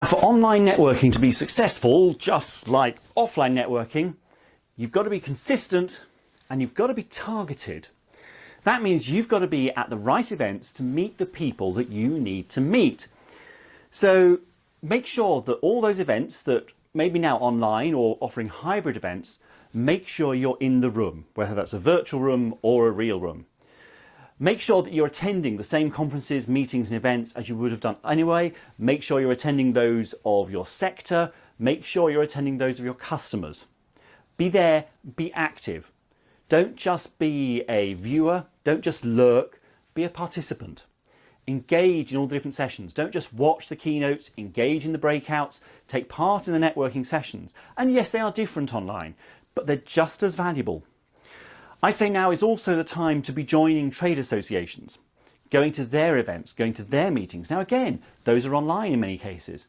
For online networking to be successful, just like offline networking, you've got to be consistent and you've got to be targeted. That means you've got to be at the right events to meet the people that you need to meet. So make sure that all those events that maybe now online or offering hybrid events, make sure you're in the room, whether that's a virtual room or a real room. Make sure that you're attending the same conferences, meetings and events as you would have done anyway. Make sure you're attending those of your sector. Make sure you're attending those of your customers. Be there, be active. Don't just be a viewer, don't just lurk, be a participant. Engage in all the different sessions. Don't just watch the keynotes, engage in the breakouts, take part in the networking sessions. And yes, they are different online, but they're just as valuable. I'd say now is also the time to be joining trade associations, going to their events, going to their meetings. Now again, those are online in many cases.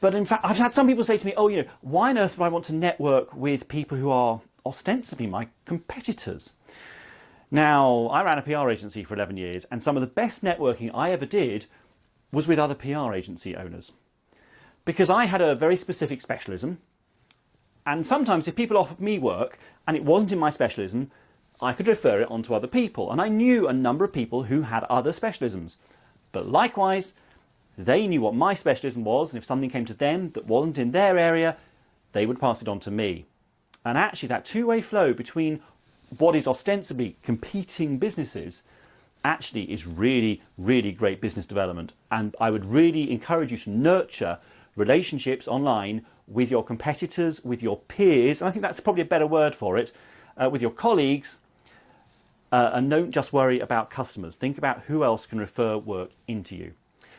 But in fact, I've had some people say to me, oh, you know, why on earth would I want to network with people who are ostensibly my competitors? Now, I ran a PR agency for 11 years, and some of the best networking I ever did was with other PR agency owners. Because I had a very specific specialism, and sometimes if people offered me work and it wasn't in my specialism, I could refer it on to other people, and I knew a number of people who had other specialisms. But likewise, they knew what my specialism was, and if something came to them that wasn't in their area, they would pass it on to me. And actually that two-way flow between what is ostensibly competing businesses actually is really, really great business development. And I would really encourage you to nurture relationships online with your competitors, with your peers, and I think that's probably a better word for it, with your colleagues, and don't just worry about customers. Think about who else can refer work into you.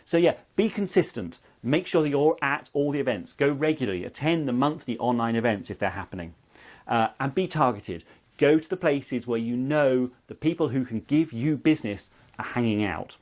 So yeah, be consistent. Make sure that you're at all the events. Go regularly. Attend the monthly online events if they're happening. And be targeted. Go to the places where you know the people who can give you business are hanging out.